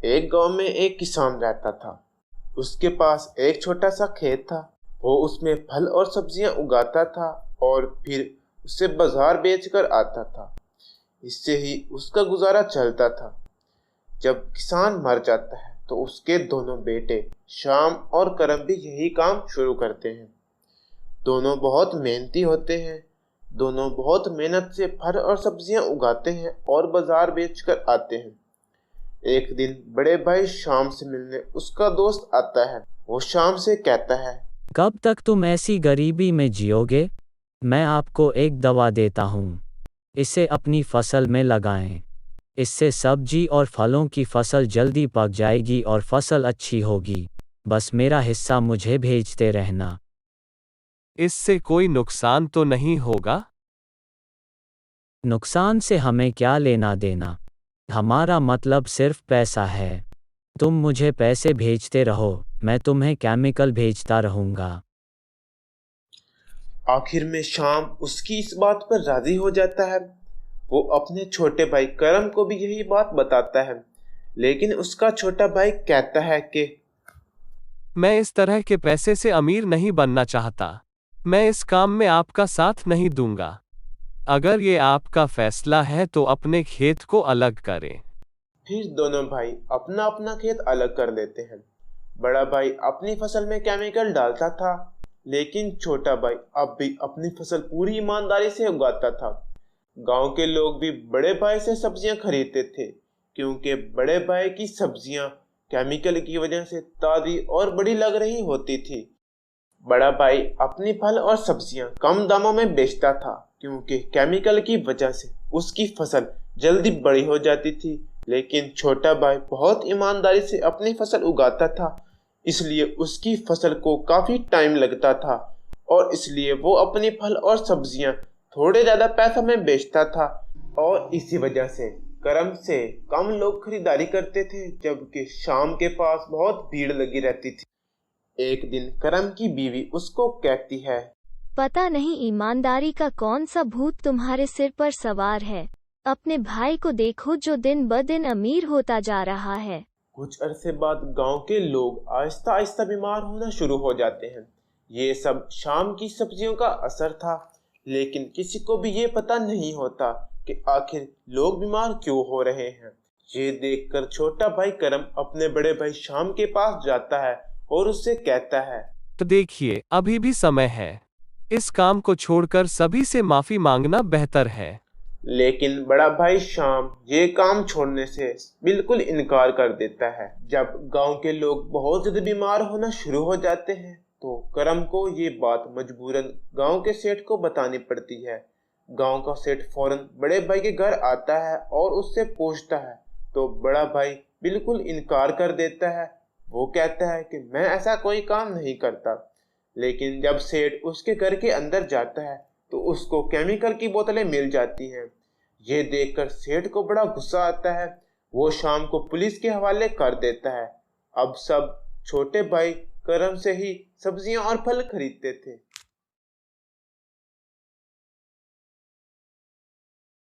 एक गांव में एक किसान रहता था। उसके पास एक छोटा सा खेत था। वो उसमें फल और सब्जियां उगाता था और फिर उसे बाजार बेचकर आता था। इससे ही उसका गुजारा चलता था। जब किसान मर जाता है तो उसके दोनों बेटे श्याम और करम भी यही काम शुरू करते हैं। दोनों बहुत मेहनती होते हैं। दोनों बहुत मेहनत से फल और सब्जियां उगाते हैं और बाजार बेचकर आते हैं। एक दिन बड़े भाई शाम से मिलने उसका दोस्त आता है। वो शाम से कहता है, कब तक तुम ऐसी गरीबी में जियोगे? मैं आपको एक दवा देता हूँ। इसे अपनी फसल में लगाएं। इससे सब्जी और फलों की फसल जल्दी पक जाएगी और फसल अच्छी होगी। बस मेरा हिस्सा मुझे भेजते रहना। इससे कोई नुकसान तो नहीं होगा? नुकसान से हमें क्या लेना देना? हमारा मतलब सिर्फ पैसा है। तुम मुझे पैसे भेजते रहो, मैं तुम्हें केमिकल भेजता रहूंगा। आखिर में शाम उसकी इस बात पर राजी हो जाता है। वो अपने छोटे भाई करम को भी यही बात बताता है, लेकिन उसका छोटा भाई कहता है कि मैं इस तरह के पैसे से अमीर नहीं बनना चाहता। मैं इस काम में आपका साथ नहीं दूंगा। अगर ये आपका फैसला है तो अपने खेत को अलग करें। फिर दोनों भाई अपना अपना खेत अलग कर लेते हैं। बड़ा भाई अपनी फसल में केमिकल डालता था, लेकिन छोटा भाई अब भी अपनी फसल पूरी ईमानदारी से उगाता था। गांव के लोग भी बड़े भाई से सब्जियां खरीदते थे, क्योंकि बड़े भाई की सब्जियां केमिकल की वजह से ताजी और बड़ी लग रही होती थी। बड़ा भाई अपनी फल और सब्जियां कम दामों में बेचता था, क्योंकि केमिकल की वजह से उसकी फसल जल्दी बड़ी हो जाती थी। लेकिन छोटा भाई बहुत ईमानदारी से अपनी फसल उगाता था, इसलिए उसकी फसल को काफी टाइम लगता था और इसलिए वो अपनी फल और सब्जियां थोड़े ज्यादा पैसों में बेचता था। और इसी वजह से करम से कम लोग खरीदारी करते थे, जबकि शाम के पास बहुत भीड़ लगी रहती थी। एक दिन करम की बीवी उसको कहती है, पता नहीं ईमानदारी का कौन सा भूत तुम्हारे सिर पर सवार है। अपने भाई को देखो जो दिन ब दिन अमीर होता जा रहा है। कुछ अरसे बाद गांव के लोग आहिस्ता आहिस्ता बीमार होना शुरू हो जाते हैं। ये सब शाम की सब्जियों का असर था, लेकिन किसी को भी ये पता नहीं होता कि आखिर लोग बीमार क्यों हो रहे हैं। ये देखकर छोटा भाई करम अपने बड़े भाई शाम के पास जाता है और उससे कहता है, तो देखिए, अभी भी समय है। इस काम को छोड़कर सभी से माफी मांगना बेहतर है। लेकिन बड़ा भाई शाम ये काम छोड़ने से बिल्कुल इनकार कर देता है। जब गांव के लोग बहुत ज्यादा बीमार होना शुरू हो जाते हैं तो करम को ये बात मजबूरन गांव के सेठ को बतानी पड़ती है। गांव का सेठ फौरन बड़े भाई के घर आता है और उससे पूछता है, तो बड़ा भाई बिल्कुल इनकार कर देता है। वो कहता है कि मैं ऐसा कोई काम नहीं करता। लेकिन जब सेठ उसके घर के अंदर जाता है तो उसको केमिकल की बोतलें मिल जाती हैं। ये देखकर सेठ को बड़ा गुस्सा आता है। वो शाम को पुलिस के हवाले कर देता है। अब सब छोटे भाई करम से ही सब्जियां और फल खरीदते थे।